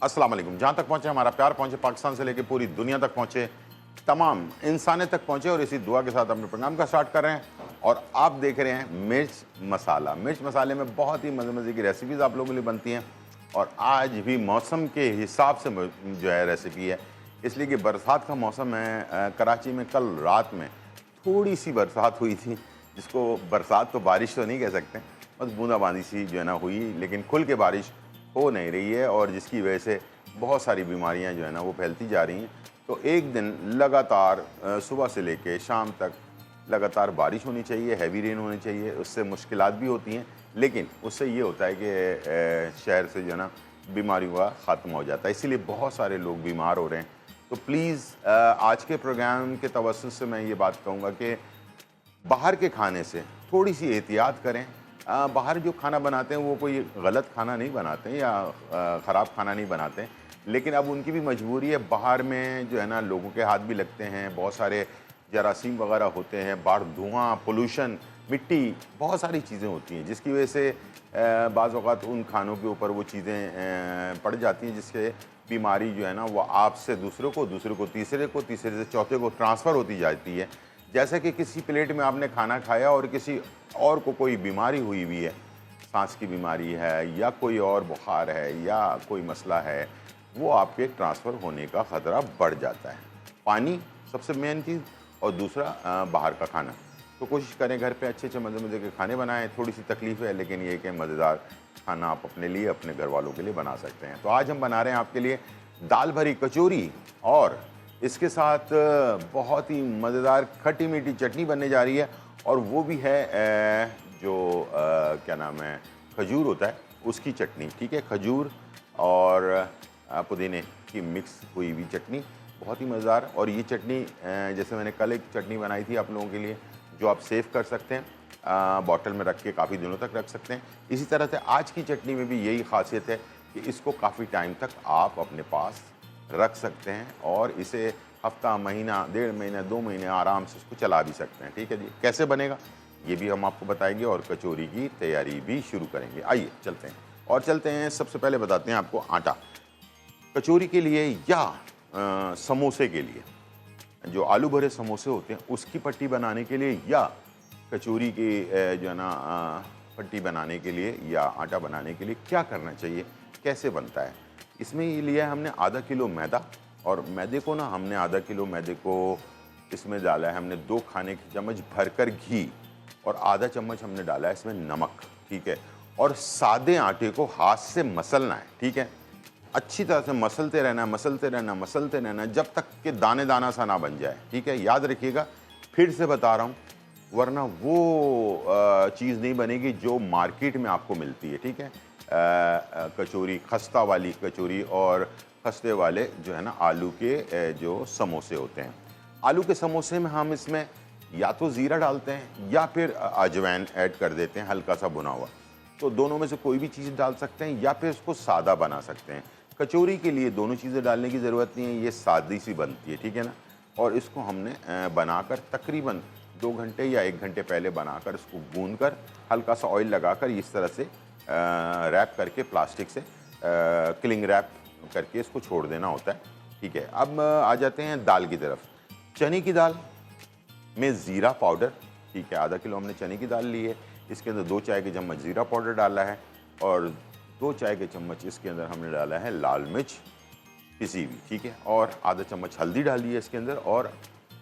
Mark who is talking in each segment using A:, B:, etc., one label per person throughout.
A: अस्सलाम वालेकुम। जहाँ तक पहुँचे हमारा प्यार पहुँचे, पाकिस्तान से लेकर पूरी दुनिया तक पहुँचे, तमाम इंसानियत तक पहुँचे, और इसी दुआ के साथ अपने प्रोग्राम का स्टार्ट कर रहे हैं। और आप देख रहे हैं मिर्च मसाला। मिर्च मसाले में बहुत ही मज़े मज़े की रेसिपीज़ आप लोगों के लिए बनती हैं, और आज भी मौसम के हिसाब से जो है रेसिपी है, इसलिए कि बरसात का मौसम है। कराची में कल रात में थोड़ी सी बरसात हुई थी, जिसको बरसात तो बारिश तो नहीं कह सकते, बस बूंदाबांदी सी जो है ना हुई, लेकिन खुल के बारिश हो नहीं रही है, और जिसकी वजह से बहुत सारी बीमारियां जो है ना वो फैलती जा रही हैं। तो एक दिन लगातार सुबह से लेके शाम तक लगातार बारिश होनी चाहिए, हैवी रेन होनी चाहिए। उससे मुश्किलात भी होती हैं, लेकिन उससे ये होता है कि शहर से जो है ना बीमारियों का ख़त्म हो जाता है, इसीलिए बहुत सारे लोग बीमार हो रहे हैं। तो प्लीज़ आज के प्रोग्राम के तवज्जुह से मैं ये बात कहूँगा कि बाहर के खाने से थोड़ी सी एहतियात करें। बाहर जो खाना बनाते हैं वो कोई गलत खाना नहीं बनाते हैं या ख़राब खाना नहीं बनाते हैं, लेकिन अब उनकी भी मजबूरी है। बाहर में जो है ना लोगों के हाथ भी लगते हैं, बहुत सारे जरासीम वगैरह होते हैं, बाहर धुआं, पोल्यूशन, मिट्टी, बहुत सारी चीज़ें होती हैं, जिसकी वजह से बाज़ औक़ात उन खानों के ऊपर वो चीज़ें पड़ जाती हैं, जिससे बीमारी जो है ना वो आपसे दूसरे को, तीसरे से चौथे को ट्रांसफ़र होती जाती है। जैसे कि किसी प्लेट में आपने खाना खाया और किसी और को कोई बीमारी हुई हुई है, सांस की बीमारी है या कोई और बुखार है या कोई मसला है, वो आपके ट्रांसफ़र होने का ख़तरा बढ़ जाता है। पानी सबसे मेन चीज़, और दूसरा बाहर का खाना। तो कोशिश करें घर पे अच्छे मज़े मज़े के खाने बनाएं। थोड़ी सी तकलीफ़ है, लेकिन ये कि मज़ेदार खाना आप अपने लिए, अपने घर वालों के लिए बना सकते हैं। तो आज हम बना रहे हैं आपके लिए दाल भरी कचौरी, और इसके साथ बहुत ही मज़ेदार खट्टी मीठी चटनी बनने जा रही है, और वो भी है जो क्या नाम है, खजूर होता है उसकी चटनी। ठीक है, खजूर और पुदीने की मिक्स हुई हुई चटनी, बहुत ही मज़ेदार। और ये चटनी जैसे मैंने कल एक चटनी बनाई थी आप लोगों के लिए, जो आप सेव कर सकते हैं, बॉटल में रख के काफ़ी दिनों तक रख सकते हैं। इसी तरह से आज की चटनी में भी यही ख़ासियत है कि इसको काफ़ी टाइम तक आप अपने पास रख सकते हैं, और इसे हफ्ता, महीना, 1.5 महीना, 2 महीने आराम से इसको चला भी सकते हैं। ठीक है जी, कैसे बनेगा ये भी हम आपको बताएंगे, और कचौरी की तैयारी भी शुरू करेंगे। आइए चलते हैं, सबसे पहले बताते हैं आपको आटा। कचौरी के लिए या समोसे के लिए, जो आलू भरे समोसे होते हैं उसकी पट्टी बनाने के लिए, या कचौरी की जो है ना पट्टी बनाने के लिए या आटा बनाने के लिए क्या करना चाहिए, कैसे बनता है। इसमें ये लिया है हमने आधा किलो मैदा, और मैदे को ना हमने आधा किलो मैदे को इसमें डाला है हमने 2 खाने की चम्मच भरकर घी, और आधा चम्मच हमने डाला है इसमें नमक। ठीक है, और सादे आटे को हाथ से मसलना है। ठीक है, अच्छी तरह से मसलते रहना जब तक कि दाने दाना सा ना बन जाए। ठीक है, याद रखिएगा, फिर से बता रहा हूँ, वरना वो चीज़ नहीं बनेगी जो मार्केट में आपको मिलती है। ठीक है, कचौरी, खस्ता वाली कचौरी और खस्ते वाले जो है ना आलू के जो समोसे होते हैं। आलू के समोसे में हम इसमें या तो ज़ीरा डालते हैं या फिर अजवाइन ऐड कर देते हैं, हल्का सा भुना हुआ। तो दोनों में से कोई भी चीज़ डाल सकते हैं, या फिर इसको सादा बना सकते हैं। कचौरी के लिए दोनों चीज़ें डालने की ज़रूरत नहीं है, ये सादी सी बनती है। ठीक है ना, और इसको हमने बनाकर तकरीबन 2 घंटे या 1 घंटे पहले बनाकर, इसको गूंद कर, हल्का सा ऑयल लगाकर इस तरह से रैप करके, प्लास्टिक से क्लिंग रैप करके इसको छोड़ देना होता है। ठीक है, अब आ जाते हैं दाल की तरफ। चने की दाल में ज़ीरा पाउडर, ठीक है, आधा किलो हमने चने की दाल ली है, इसके अंदर 2 चाय के चम्मच ज़ीरा पाउडर डाला है, और 2 चाय के चम्मच इसके अंदर हमने डाला है लाल मिर्च पिसी हुई। ठीक है, और आधा चम्मच हल्दी डाली है इसके अंदर, और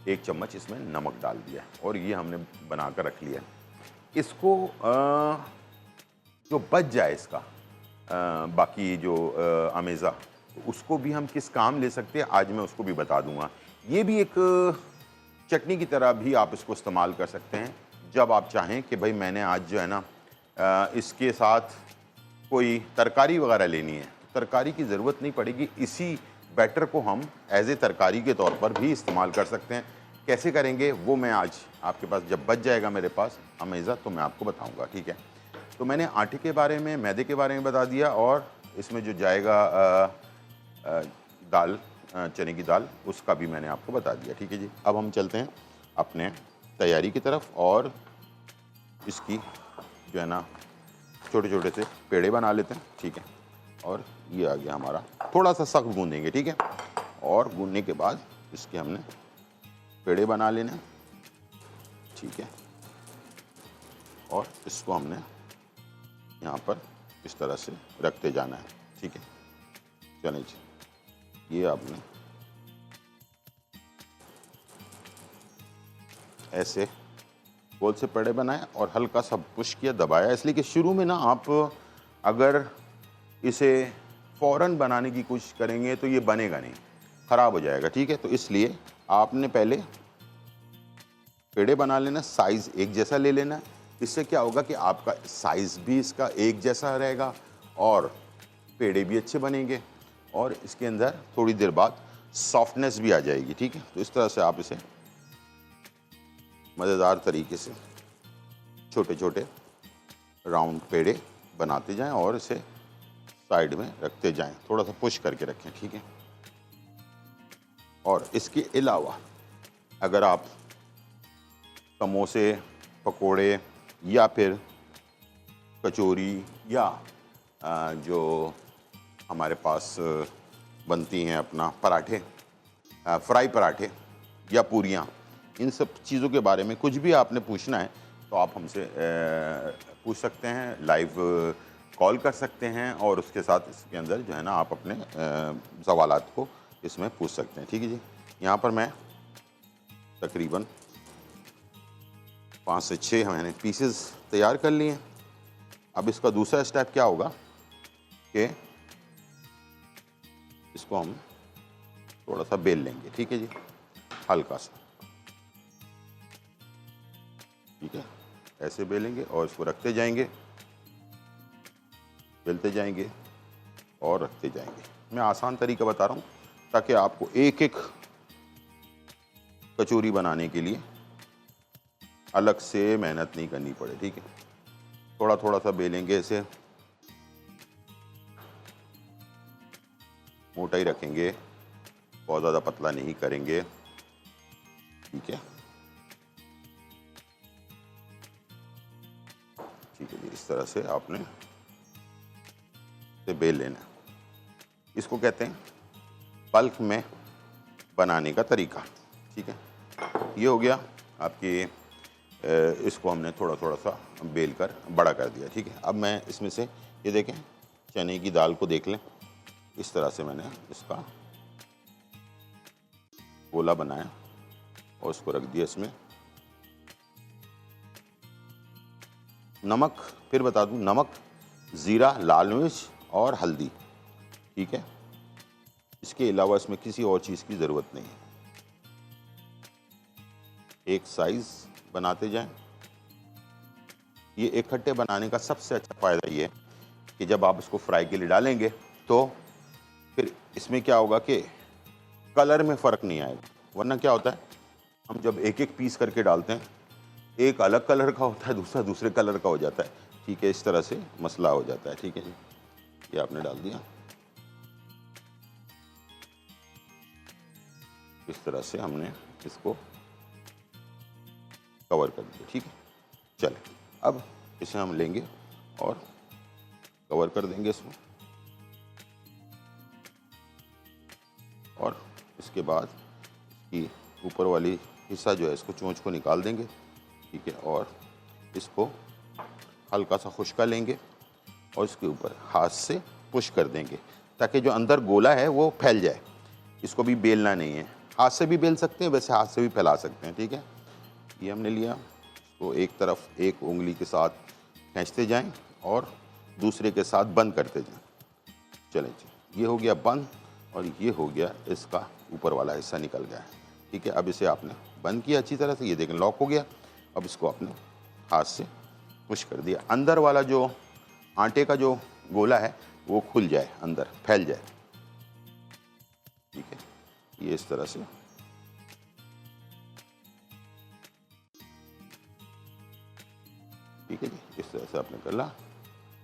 A: 1 चम्मच इसमें नमक डाल दिया है, और ये हमने बना कर रख लिया है। इसको जो बच जाए इसका बाकी जो अमेज़ा, उसको भी हम किस काम ले सकते हैं, आज मैं उसको भी बता दूंगा। ये भी एक चटनी की तरह भी आप इसको इस्तेमाल कर सकते हैं, जब आप चाहें कि भाई मैंने आज जो है ना इसके साथ कोई तरकारी वगैरह लेनी है, तो तरकारी की ज़रूरत नहीं पड़ेगी। इसी बैटर को हम एज ए तरकारी के तौर पर भी इस्तेमाल कर सकते हैं। कैसे करेंगे वो मैं आज आपके पास जब बच जाएगा मेरे पास अमेज़ा, तो मैं आपको बताऊंगा। ठीक है, तो मैंने आटे के बारे में, मैदे के बारे में बता दिया, और इसमें जो जाएगा दाल, चने की दाल, उसका भी मैंने आपको बता दिया। ठीक है जी, अब हम चलते हैं अपने तैयारी की तरफ, और इसकी जो है ना छोटे छोटे से पेड़े बना लेते हैं। ठीक है, और ये आ गया हमारा थोड़ा सा सख्त गूंदेंगे, ठीक है। और गूंदने के बाद इसके हमने पेड़े बना लेने, ठीक है। और इसको हमने यहाँ पर इस तरह से रखते जाना है, ठीक है। चलें जी, ये आपने ऐसे गोल से पेड़े बनाए और हल्का सा पुश किया, दबाया, इसलिए कि शुरू में ना आप अगर इसे फ़ौरन बनाने की कोशिश करेंगे तो ये बनेगा नहीं, ख़राब हो जाएगा, ठीक है। तो इसलिए आपने पहले पेड़े बना लेना, साइज़ एक जैसा ले लेना। इससे क्या होगा कि आपका साइज़ भी इसका एक जैसा रहेगा और पेड़े भी अच्छे बनेंगे और इसके अंदर थोड़ी देर बाद सॉफ्टनेस भी आ जाएगी, ठीक है। तो इस तरह से आप इसे मज़ेदार तरीके से छोटे छोटे राउंड पेड़े बनाते जाएं और इसे साइड में रखते जाएं, थोड़ा सा पुश करके रखें, ठीक है। और इसके अलावा अगर आप समोसे, पकोड़े या फिर कचौरी या जो हमारे पास बनती हैं अपना पराठे, फ्राई पराठे या पूरियाँ, इन सब चीज़ों के बारे में कुछ भी आपने पूछना है तो आप हमसे पूछ सकते हैं, लाइव कॉल कर सकते हैं और उसके साथ इसके अंदर जो है ना आप अपने सवालात को इसमें पूछ सकते हैं, ठीक है जी। यहाँ पर मैं तकरीबन 5 से 6 मैंने पीसेस तैयार कर लिए हैं। अब इसका दूसरा स्टेप क्या होगा कि इसको हम थोड़ा सा बेल लेंगे, ठीक है जी, हल्का सा, ठीक है। ऐसे बेलेंगे और इसको रखते जाएंगे, बेलते जाएंगे और रखते जाएंगे। मैं आसान तरीका बता रहा हूँ ताकि आपको एक एक कचौरी बनाने के लिए अलग से मेहनत नहीं करनी पड़े, ठीक है। थोड़ा थोड़ा सा बेलेंगे, इसे मोटा ही रखेंगे, बहुत ज़्यादा पतला नहीं करेंगे, ठीक है। ठीक है जी, इस तरह से आपने इसे बेल लेना। इसको कहते हैं पल्क में बनाने का तरीका, ठीक है। ये हो गया आपकी, इसको हमने थोड़ा थोड़ा सा बेल कर बड़ा कर दिया, ठीक है। अब मैं इसमें से ये देखें, चने की दाल को देख लें, इस तरह से मैंने इसका गोला बनाया और इसको रख दिया इसमें। नमक फिर बता दूं, नमक, ज़ीरा, लाल मिर्च और हल्दी, ठीक है। इसके अलावा इसमें किसी और चीज़ की ज़रूरत नहीं है। एक साइज़ बनाते जाएं। ये इकट्ठे बनाने का सबसे अच्छा फ़ायदा ये है कि जब आप इसको फ्राई के लिए डालेंगे तो फिर इसमें क्या होगा कि कलर में फ़र्क नहीं आएगा। वरना क्या होता है, हम जब एक एक पीस करके डालते हैं, एक अलग कलर का होता है, दूसरा दूसरे कलर का हो जाता है, ठीक है। इस तरह से मसला हो जाता है, ठीक है जी। ये आपने डाल दिया, इस तरह से हमने इसको कवर कर दिया, ठीक है। चलें, अब इसे हम लेंगे और कवर कर देंगे इसमें, और इसके बाद इसकी ऊपर वाली हिस्सा जो है, इसको चोंच को निकाल देंगे, ठीक है। और इसको हल्का सा खुश्का लेंगे और इसके ऊपर हाथ से पुश कर देंगे ताकि जो अंदर गोला है वो फैल जाए। इसको भी बेलना नहीं है, हाथ से भी बेल सकते हैं, वैसे हाथ से भी फैला सकते हैं, ठीक है। ये हमने लिया, इसको एक तरफ एक उंगली के साथ खींचते जाएं और दूसरे के साथ बंद करते जाएं। चलें जी, ये हो गया बंद और ये हो गया इसका ऊपर वाला हिस्सा निकल गया है, ठीक है। अब इसे आपने बंद किया अच्छी तरह से, ये देखें लॉक हो गया। अब इसको आपने हाथ से पुश कर दिया, अंदर वाला जो आटे का जो गोला है वो खुल जाए, अंदर फैल जाए, ठीक है। ये इस तरह से ठीक है जी, इस तरह से आपने कर ला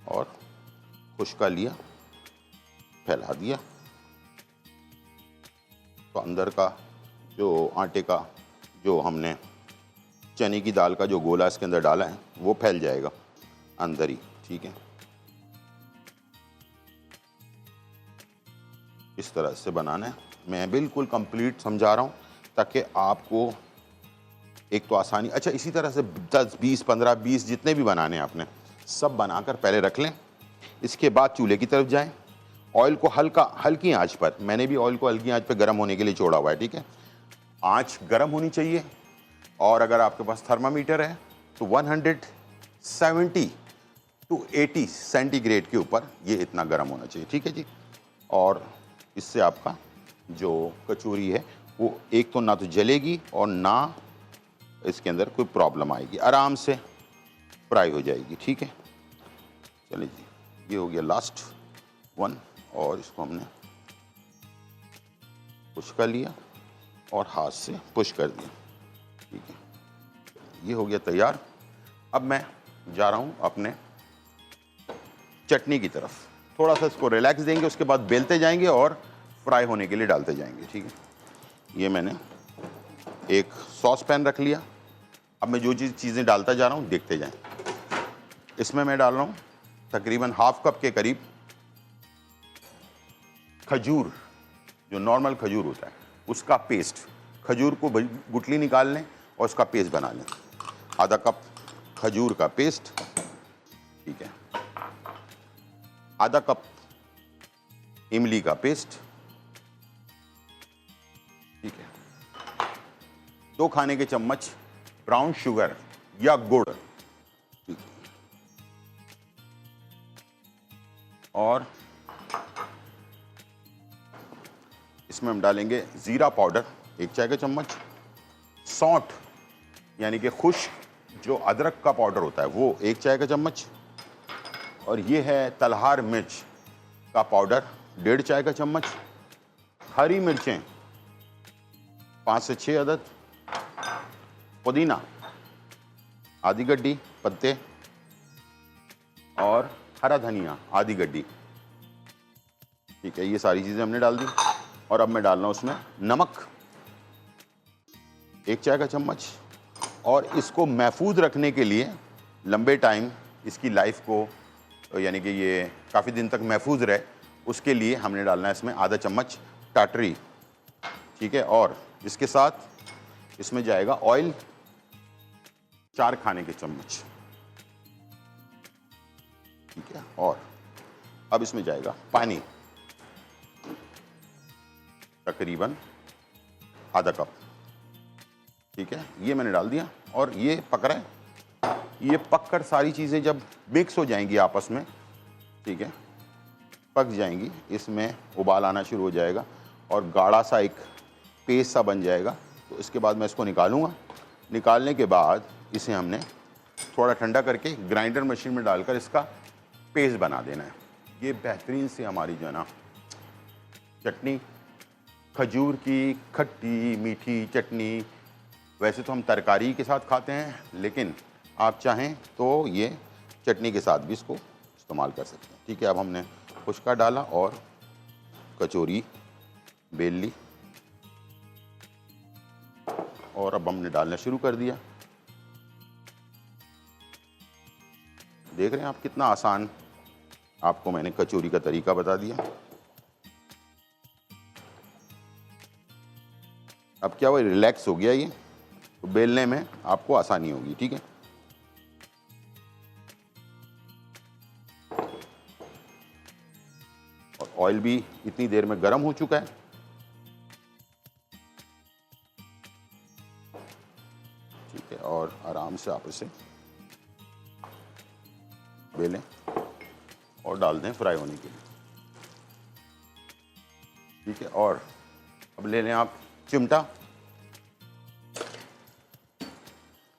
A: और खुश्का लिया, फैला दिया, तो अंदर का जो आटे का जो हमने चने की दाल का जो गोला इसके अंदर डाला है वो फैल जाएगा अंदर ही, ठीक है। इस तरह से बनाना है। मैं बिल्कुल कंप्लीट समझा रहा हूँ ताकि आपको एक तो आसानी। अच्छा, इसी तरह से 10, 20, 15, 20 जितने भी बनाने हैं आपने सब बनाकर पहले रख लें। इसके बाद चूल्हे की तरफ जाएं। ऑयल को हल्की आंच पर, मैंने भी ऑयल को हल्की आंच पर गर्म होने के लिए छोड़ा हुआ है, ठीक है। आंच गर्म होनी चाहिए। और अगर आपके पास थर्मामीटर है तो 170 टू 80 सेंटीग्रेड के ऊपर ये इतना गर्म होना चाहिए, ठीक है जी। और इससे आपका जो कचौरी है वो एक तो ना तो जलेगी और ना इसके अंदर कोई प्रॉब्लम आएगी, आराम से फ्राई हो जाएगी, ठीक है। चलिए जी, ये हो गया लास्ट वन और इसको हमने पुश कर लिया और हाथ से पुश कर दिया, ठीक है। ये हो गया तैयार। अब मैं जा रहा हूँ अपने चटनी की तरफ। थोड़ा सा इसको रिलैक्स देंगे, उसके बाद बेलते जाएंगे और फ्राई होने के लिए डालते जाएंगे, ठीक है। ये मैंने एक सॉस पैन रख लिया। अब मैं जो चीज़ें डालता जा रहा हूँ देखते जाएं। इसमें मैं डाल रहा हूँ तकरीबन हाफ कप के करीब खजूर, जो नॉर्मल खजूर होता है उसका पेस्ट। खजूर को गुठली निकाल लें और उसका पेस्ट बना लें। आधा कप खजूर का पेस्ट, ठीक है। आधा कप इमली का पेस्ट, ठीक है। 2 खाने के चम्मच ब्राउन शुगर या गुड़, ठीक है। और इसमें हम डालेंगे जीरा पाउडर 1 चाय का चम्मच, सौंठ यानी कि खुश्क जो अदरक का पाउडर होता है वो 1 चाय का चम्मच, और ये है तलहार मिर्च का पाउडर 1.5 चाय का चम्मच, हरी मिर्चें 5 से 6 अदद, पुदीना आधी गड्डी पत्ते, और हरा धनिया आधी गड्डी, ठीक है। ये सारी चीज़ें हमने डाल दी। और अब मैं डाल रहा हूँ उसमें नमक 1 चाय का चम्मच। और इसको महफूज रखने के लिए लंबे टाइम इसकी लाइफ को, यानी कि ये काफ़ी दिन तक महफूज रहे, उसके लिए हमने डालना है इसमें आधा चम्मच टाटरी, ठीक है। और इसके साथ इसमें जाएगा ऑयल 4 खाने के चम्मच, ठीक है। और अब इसमें जाएगा पानी तकरीबन आधा कप, ठीक है। ये मैंने डाल दिया और ये पक रहा है। ये पककर सारी चीज़ें जब मिक्स हो जाएंगी आपस में, ठीक है, पक जाएंगी, इसमें उबाल आना शुरू हो जाएगा और गाढ़ा सा एक पेस्ट सा बन जाएगा। तो इसके बाद मैं इसको निकालूंगा। निकालने के बाद इसे हमने थोड़ा ठंडा करके ग्राइंडर मशीन में डालकर इसका पेस्ट बना देना है। ये बेहतरीन से हमारी जो है ना चटनी, खजूर की खट्टी मीठी चटनी, वैसे तो हम तरकारी के साथ खाते हैं, लेकिन आप चाहें तो ये चटनी के साथ भी इसको इस्तेमाल कर सकते हैं, ठीक है। अब हमने खुश्का डाला और कचौरी बेल ली और अब हमने डालना शुरू कर दिया। देख रहे हैं आप कितना आसान आपको मैंने कचौरी का तरीका बता दिया। अब क्या वो रिलैक्स हो गया, ये तो बेलने में आपको आसानी होगी, ठीक है। और ऑयल भी इतनी देर में गर्म हो चुका है, ठीक है। और आराम से आप इसे बेलें और डाल दें फ्राई होने के लिए, ठीक है। और अब ले लें आप चिमटा।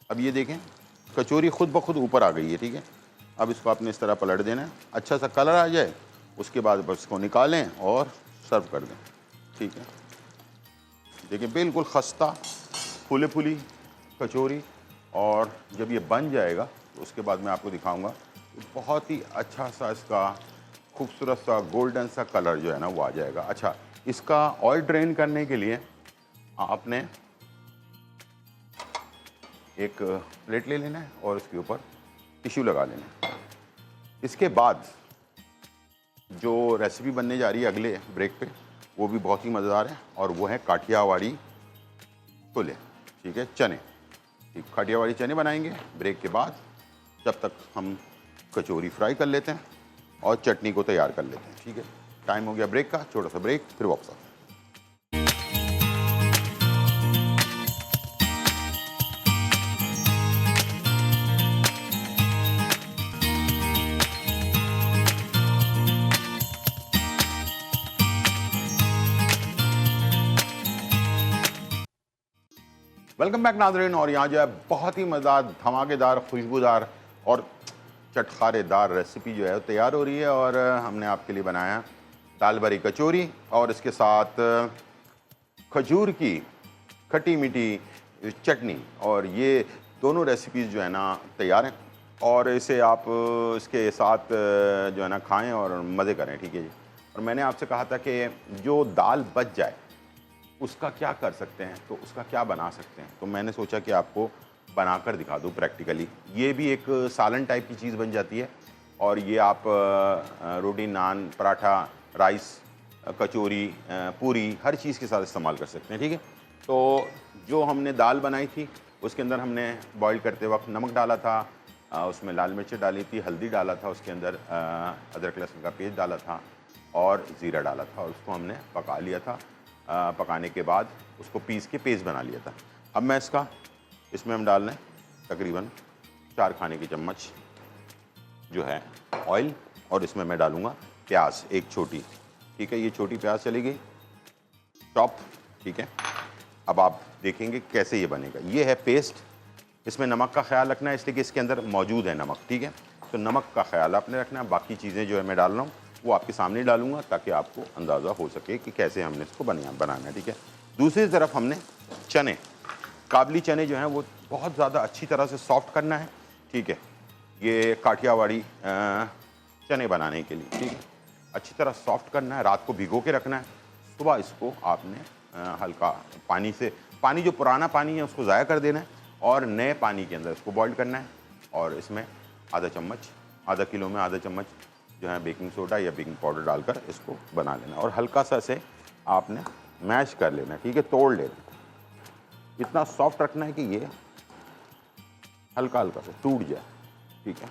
A: अब ये देखें कचौरी खुद ब खुद ऊपर आ गई है, ठीक है। अब इसको आपने इस तरह पलट देना है, अच्छा सा कलर आ जाए, उसके बाद बस इसको निकालें और सर्व कर दें, ठीक है। देखिए बिल्कुल खस्ता फूले फूली कचौरी। और जब ये बन जाएगा तो उसके बाद मैं आपको दिखाऊंगा, बहुत ही अच्छा सा इसका खूबसूरत सा गोल्डन सा कलर जो है ना वो आ जाएगा। अच्छा, इसका ऑयल ड्रेन करने के लिए आपने एक प्लेट ले लेना है और उसके ऊपर टिश्यू लगा लेना है। इसके बाद जो रेसिपी बनने जा रही है अगले ब्रेक पे वो भी बहुत ही मज़ेदार है, और वो है काठियावाड़ी छोले, ठीक है, चने। ठीक, काठियावाड़ी चने बनाएंगे ब्रेक के बाद। जब तक हम कचौरी फ्राई कर लेते हैं और चटनी को तैयार कर लेते हैं, ठीक है। टाइम हो गया ब्रेक का, छोटा सा ब्रेक, फिर वापस आते हैं। वेलकम बैक नाज़रीन। और यहाँ जो है बहुत ही मज़ेदार, धमाकेदार, खुशबूदार और चटखारेदार रेसिपी जो है वो तैयार हो रही है, और हमने आपके लिए बनाया दाल भरी कचौरी और इसके साथ खजूर की खट्टी मीठी चटनी। और ये दोनों रेसिपीज़ जो है ना तैयार हैं, और इसे आप इसके साथ जो है ना खाएं और मज़े करें, ठीक है जी। और मैंने आपसे कहा था कि जो दाल बच जाए उसका क्या कर सकते हैं, तो उसका क्या बना सकते हैं, तो मैंने सोचा कि आपको बनाकर दिखा दूँ प्रैक्टिकली। ये भी एक सालन टाइप की चीज़ बन जाती है, और ये आप रोटी, नान, पराठा, राइस, कचौरी, पूरी, हर चीज़ के साथ इस्तेमाल कर सकते हैं, ठीक है। तो जो हमने दाल बनाई थी उसके अंदर हमने बॉईल करते वक्त नमक डाला था, उसमें लाल मिर्च डाली थी, हल्दी डाला था, उसके अंदर अदरक लहसुन का पेस्ट डाला था और ज़ीरा डाला था, और उसको हमने पका लिया था। पकाने के बाद उसको पीस के पेस्ट बना लिया था। अब मैं इसमें हम डाल रहे हैं तकरीबन 4 खाने की चम्मच जो है ऑयल, और इसमें मैं डालूँगा प्याज, एक छोटी, ठीक है, ये छोटी प्याज चली गई चॉप, ठीक है। अब आप देखेंगे कैसे ये बनेगा। ये है पेस्ट, इसमें नमक का ख्याल रखना है इसलिए कि इसके अंदर मौजूद है नमक, ठीक है। तो नमक का ख्याल आपने रखना है। बाकी चीज़ें जो है मैं डाल रहा हूँ वो आपके सामने डालूंगा ताकि आपको अंदाज़ा हो सके कि कैसे हमने इसको बनाना है, ठीक है। दूसरी तरफ हमने चने, काबली चने जो हैं वो बहुत ज़्यादा अच्छी तरह से सॉफ्ट करना है, ठीक है। ये काठियावाड़ी चने बनाने के लिए, ठीक है, अच्छी तरह सॉफ्ट करना है, रात को भिगो के रखना है। सुबह इसको आपने हल्का पानी जो पुराना पानी है उसको ज़ाया कर देना है, और नए पानी के अंदर इसको बॉईल करना है। और इसमें आधा किलो में आधा चम्मच जो है बेकिंग सोडा या बेकिंग पाउडर डालकर इसको बना लेना, और हल्का सा इसे आपने मैश कर लेना, ठीक है, तोड़ लेना। इतना सॉफ्ट रखना है कि ये हल्का हल्का से टूट जाए, ठीक है।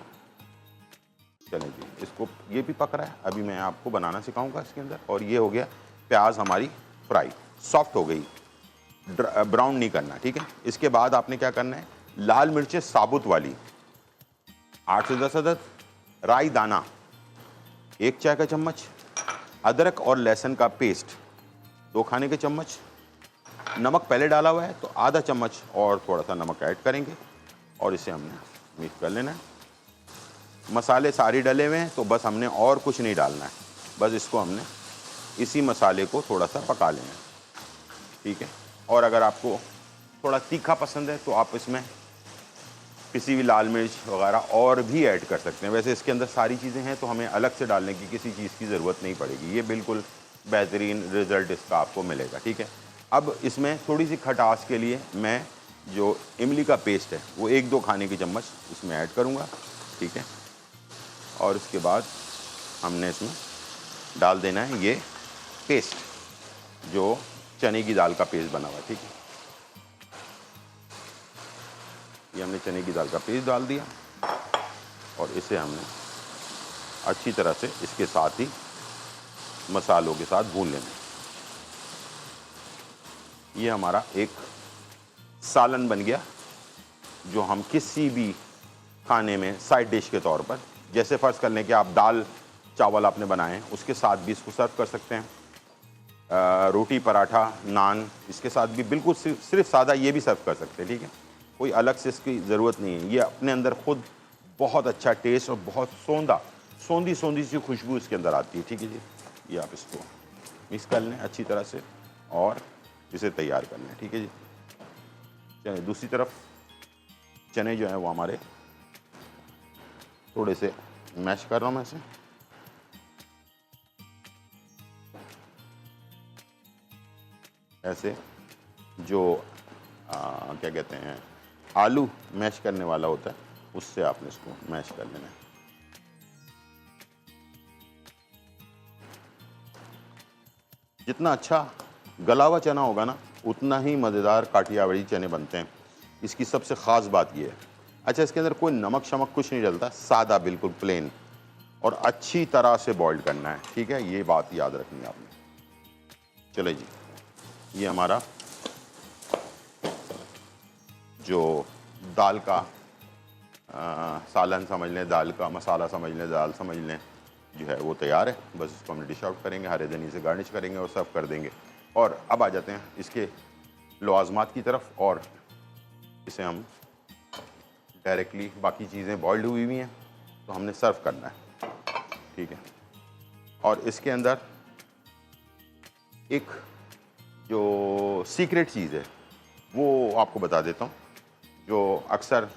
A: चलिए जी, इसको ये भी पक रहा है, अभी मैं आपको बनाना सिखाऊंगा इसके अंदर। और ये हो गया प्याज हमारी फ्राई, सॉफ्ट हो गई, ब्राउन नहीं करना, ठीक है। इसके बाद आपने क्या करना है, लाल मिर्चें साबुत वाली 8 से 10 अदद, राई दाना 1 चाय का चम्मच, अदरक और लहसुन का पेस्ट 2 खाने के चम्मच, नमक पहले डाला हुआ है तो आधा चम्मच और थोड़ा सा नमक ऐड करेंगे, और इसे हमने मिक्स कर लेना है। मसाले सारे डले हुए हैं तो बस हमने और कुछ नहीं डालना है, बस इसको हमने इसी मसाले को थोड़ा सा पका लेना है, ठीक है। और अगर आपको थोड़ा तीखा पसंद है तो आप इसमें किसी भी लाल मिर्च वगैरह और भी ऐड कर सकते हैं। वैसे इसके अंदर सारी चीज़ें हैं तो हमें अलग से डालने की किसी चीज़ की ज़रूरत नहीं पड़ेगी। ये बिल्कुल बेहतरीन रिज़ल्ट इसका आपको मिलेगा, ठीक है। अब इसमें थोड़ी सी खटास के लिए मैं जो इमली का पेस्ट है वो 1-2 खाने की चम्मच इसमें ऐड करूँगा, ठीक है। और उसके बाद हमने इसमें डाल देना है ये पेस्ट, जो चने की दाल का पेस्ट बना हुआ है, ठीक है। ये हमने चने की दाल का पेस्ट डाल दिया, और इसे हमने अच्छी तरह से इसके साथ ही मसालों के साथ भून लेना। ये हमारा एक सालन बन गया, जो हम किसी भी खाने में साइड डिश के तौर पर, जैसे फ़र्ज़ कर लें कि आप दाल चावल आपने बनाए हैं उसके साथ भी इसको सर्व कर सकते हैं। रोटी, पराठा, नान, इसके साथ भी बिल्कुल सिर्फ सादा ये भी सर्व कर सकते हैं, ठीक है। कोई अलग से इसकी ज़रूरत नहीं है। ये अपने अंदर खुद बहुत अच्छा टेस्ट और बहुत सोंधी सी खुशबू इसके अंदर आती है, ठीक है जी। ये आप इसको मिक्स कर लें अच्छी तरह से और इसे तैयार कर लें, ठीक है जी। चलिए दूसरी तरफ चने जो हैं वो हमारे थोड़े से मैश कर रहा हूँ मैं इसे। ऐसे जो क्या कहते हैं आलू मैश करने वाला होता है उससे आपने इसको मैश कर लेना है। जितना अच्छा गला हुआ चना होगा ना, उतना ही मज़ेदार काठियावाड़ी चने बनते हैं। इसकी सबसे ख़ास बात ये है। अच्छा, इसके अंदर कोई नमक शमक कुछ नहीं डलता, सादा बिल्कुल प्लेन, और अच्छी तरह से बॉइल्ड करना है, ठीक है, ये बात याद रखनी है आपने। चले जी, ये हमारा जो दाल का सालन समझ लें, दाल का मसाला समझ लें, दाल समझ लें, जो है वो तैयार है। बस इसको हम डिश आउट करेंगे, हरे धनिए से गार्निश करेंगे और सर्व कर देंगे। और अब आ जाते हैं इसके लवाजमात की तरफ, और इसे हम डायरेक्टली, बाकी चीज़ें बॉइल्ड हुई हुई हैं तो हमने सर्व करना है, ठीक है। और इसके अंदर एक जो सीक्रेट चीज़ है वो आपको बता देता हूँ, जो अक्सर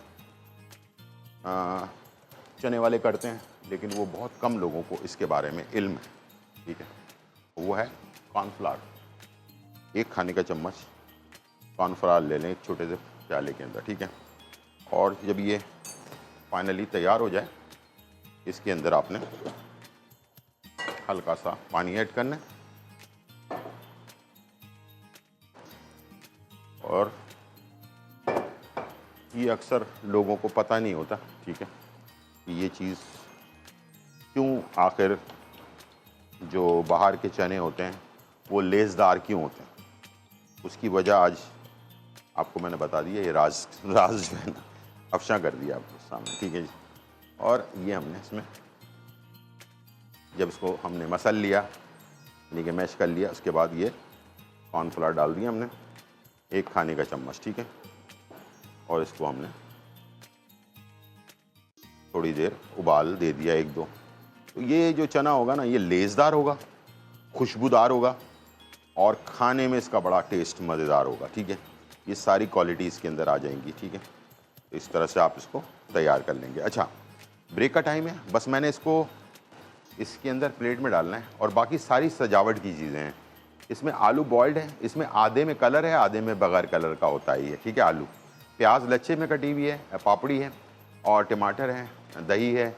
A: चने वाले करते हैं, लेकिन वो बहुत कम लोगों को इसके बारे में इल्म है, ठीक है। वो है कॉर्नफ्लावर। 1 खाने का चम्मच कॉर्नफ्लावर ले लें एक छोटे से प्याले के अंदर, ठीक है। और जब ये फाइनली तैयार हो जाए, इसके अंदर आपने हल्का सा पानी ऐड करना है, और ये अक्सर लोगों को पता नहीं होता, ठीक है, कि ये चीज़ क्यों आखिर जो बाहर के चने होते हैं वो लेसदार क्यों होते हैं। उसकी वजह आज आपको मैंने बता दिया, ये राज जो है ना, अफशा कर दिया आपके सामने, ठीक है जी। और ये हमने इसमें जब इसको हमने मसल लिया, यानी कि मैश कर लिया, उसके बाद ये कॉर्नफ्लावर डाल दिया हमने 1 खाने का चम्मच, ठीक है। और इसको हमने थोड़ी देर उबाल दे दिया, 1-2। तो ये जो चना होगा ना, ये लेसदार होगा, खुशबूदार होगा, और खाने में इसका बड़ा टेस्ट मज़ेदार होगा, ठीक है। ये सारी क्वालिटी इसके अंदर आ जाएंगी, ठीक है। तो इस तरह से आप इसको तैयार कर लेंगे। अच्छा, ब्रेक का टाइम है, बस मैंने इसको इसके अंदर प्लेट में डालना है, और बाकी सारी सजावट की चीज़ें हैं। इसमें आलू बॉइल्ड है, इसमें आधे में कलर है, आधे में बगैर कलर का होता है ये, ठीक है। आलू, प्याज लच्छे में कटी हुई है, पापड़ी है, और टमाटर है, दही है,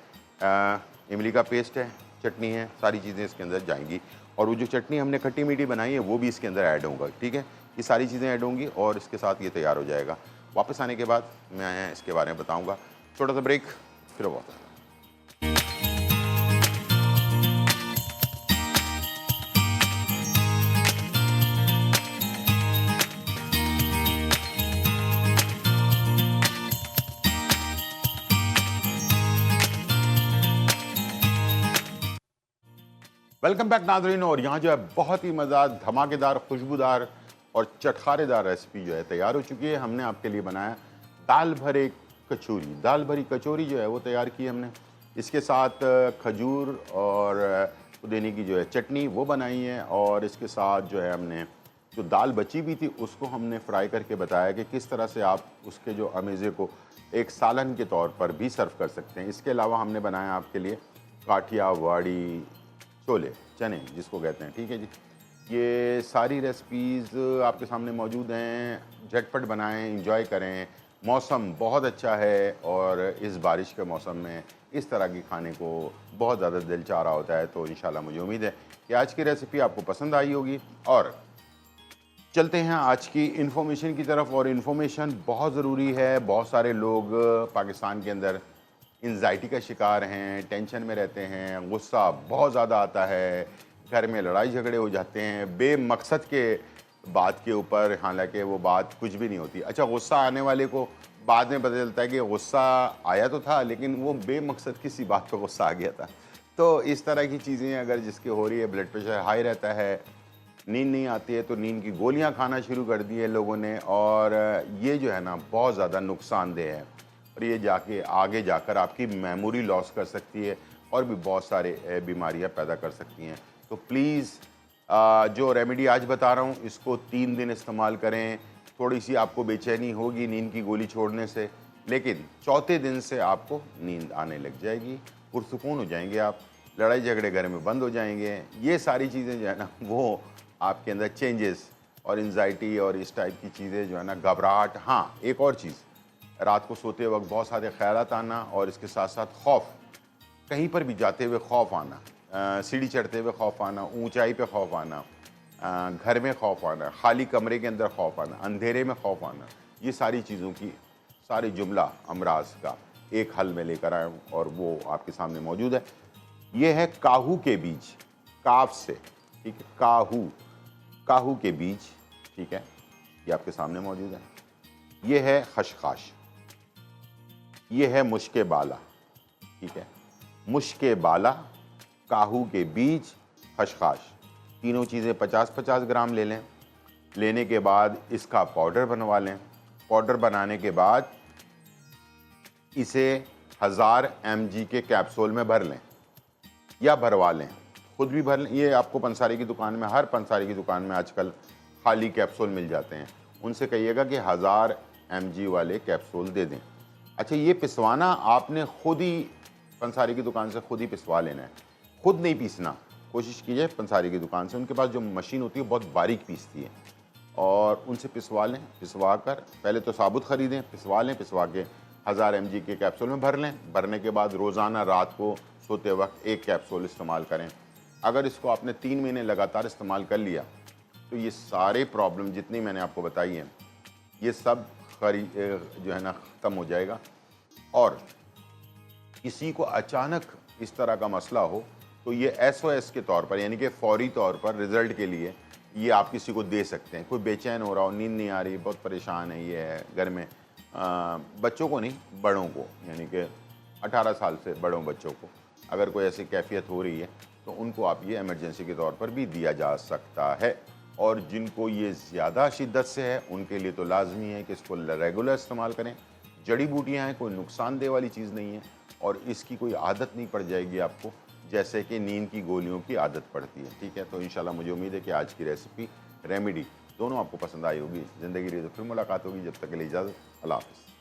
A: इमली का पेस्ट है, चटनी है, सारी चीज़ें इसके अंदर जाएंगी। और वो जो चटनी हमने खट्टी मीठी बनाई है वो भी इसके अंदर ऐड होगा, ठीक है। ये सारी चीज़ें ऐड होंगी और इसके साथ ये तैयार हो जाएगा। वापस आने के बाद मैं इसके बारे में बताऊँगा। छोटा सा ब्रेक, फिर वापस। वेलकम बैक नाज़रीन। और यहाँ जो है बहुत ही मज़ेदार, धमाकेदार, खुशबूदार और चटखारेदार रेसिपी जो है तैयार हो चुकी है। हमने आपके लिए बनाया दाल भरे कचौरी। दाल भरी कचौरी जो है वो तैयार की हमने। इसके साथ खजूर और पुदीने की जो है चटनी वो बनाई है, और इसके साथ जो है हमने जो दाल बची हुई थी उसको हमने फ्राई करके बताया कि किस तरह से आप उसके जो अमेज़े को एक सालन के तौर पर भी सर्व कर सकते हैं। इसके अलावा हमने बनाया आपके लिए काठियावाड़ी छोले, चने जिसको कहते हैं, ठीक है जी। ये सारी रेसिपीज़ आपके सामने मौजूद हैं, झटपट बनाएं, इंजॉय करें। मौसम बहुत अच्छा है, और इस बारिश के मौसम में इस तरह की खाने को बहुत ज़्यादा दिल चाह रहा होता है। तो इंशाल्लाह मुझे उम्मीद है कि आज की रेसिपी आपको पसंद आई होगी। और चलते हैं आज की इन्फॉर्मेशन की तरफ, और इन्फॉर्मेशन बहुत ज़रूरी है। बहुत सारे लोग पाकिस्तान के अंदर एंजाइटी का शिकार हैं, टेंशन में रहते हैं, गुस्सा बहुत ज़्यादा आता है, घर में लड़ाई झगड़े हो जाते हैं बेमकसद के बात के ऊपर, हालांकि वो बात कुछ भी नहीं होती। अच्छा, गुस्सा आने वाले को बाद में पता चलता है कि गुस्सा आया तो था, लेकिन वो बेमकसद किसी बात पर गुस्सा आ गया था। तो इस तरह की चीज़ें अगर जिसकी हो रही है, ब्लड प्रेशर हाई रहता है, नींद नहीं आती है, तो नींद की गोलियां खाना शुरू कर दी है लोगों ने, और ये जो है ना बहुत ज़्यादा नुकसानदेह है, और ये जाके आगे जाकर आपकी मेमोरी लॉस कर सकती है, और भी बहुत सारे बीमारियां पैदा कर सकती हैं। तो प्लीज़ जो रेमेडी आज बता रहा हूँ इसको 3 दिन इस्तेमाल करें। थोड़ी सी आपको बेचैनी होगी नींद की गोली छोड़ने से, लेकिन चौथे दिन से आपको नींद आने लग जाएगी, पुरसुकून हो जाएंगे आप, लड़ाई झगड़े घर में बंद हो जाएंगे। ये सारी चीज़ें जो है ना वो आपके अंदर चेंजेस और एंजाइटी और इस टाइप की चीज़ें जो है ना, घबराहट। हाँ, एक और चीज़, रात को सोते वक्त बहुत सारे ख्यालात आना, और इसके साथ साथ खौफ, कहीं पर भी जाते हुए खौफ आना, सीढ़ी चढ़ते हुए खौफ आना, ऊंचाई पे खौफ आना, घर में खौफ आना, खाली कमरे के अंदर खौफ आना, अंधेरे में खौफ आना, ये सारी चीज़ों की सारी जुमला अमराज का एक हल में लेकर आया हूँ और वो आपके सामने मौजूद है। ये है काहू के बीज, काफ से, ठीक है, काहू, काहू के बीज, ठीक है, ये आपके सामने मौजूद है। ये है खशखाश, ये है मुश्के बाला, ठीक है, मुश्के बाला, काहू के बीज, खशखाश, तीनों चीज़ें 50-50 ग्राम ले लें। लेने के बाद इसका पाउडर बनवा लें। पाउडर बनाने के बाद इसे 1000 mg के कैप्सूल में भर लें या भरवा लें, खुद भी भर लें। ये आपको पंसारी की दुकान में, हर पंसारी की दुकान में आजकल खाली कैप्सूल मिल जाते हैं। उनसे कहिएगा कि 1000 mg वाले कैप्सूल दे दें। अच्छा, ये पिसवाना आपने खुद ही पंसारी की दुकान से खुद ही पिसवा लेना है, खुद नहीं पीसना। कोशिश कीजिए पंसारी की दुकान से, उनके पास जो मशीन होती है बहुत बारीक पीसती है, और उनसे पिसवा लें। पिसवा कर पहले तो साबुत ख़रीदें, पिसवा लें, पिसवा के 1000 mg के कैप्सूल में भर लें। भरने के बाद रोज़ाना रात को सोते वक्त एक कैप्सूल इस्तेमाल करें। अगर इसको आपने 3 महीने लगातार इस्तेमाल कर लिया तो ये सारे प्रॉब्लम जितनी मैंने आपको बताई हैं ये सब जो है ना ख़त्म हो जाएगा। और किसी को अचानक इस तरह का मसला हो तो ये SOS के तौर पर, यानी कि फौरी तौर पर रिज़ल्ट के लिए ये आप किसी को दे सकते हैं। कोई बेचैन हो रहा हो, नींद नहीं आ रही, बहुत परेशान है, ये है घर में, बच्चों को नहीं, बड़ों को, यानी कि 18 साल से बड़ों बच्चों को अगर कोई ऐसी कैफियत हो रही है तो उनको आप ये इमरजेंसी के तौर पर भी दिया जा सकता है। और जिनको ये ज़्यादा शिद्दत से है उनके लिए तो लाजमी है कि इसको रेगुलर इस्तेमाल करें। जड़ी बूटियाँ हैं, कोई नुकसानदेह वाली चीज़ नहीं है, और इसकी कोई आदत नहीं पड़ जाएगी आपको, जैसे कि नींद की गोलियों की आदत पड़ती है। ठीक है, तो इंशाल्लाह मुझे उम्मीद है कि आज की रेसिपी, रेमेडी दोनों आपको पसंद आई होगी। ज़िंदगी रही तो फिर मुलाकात होगी, जब तक के लिए इजाज़त, अल्लाह हाफ़िज़।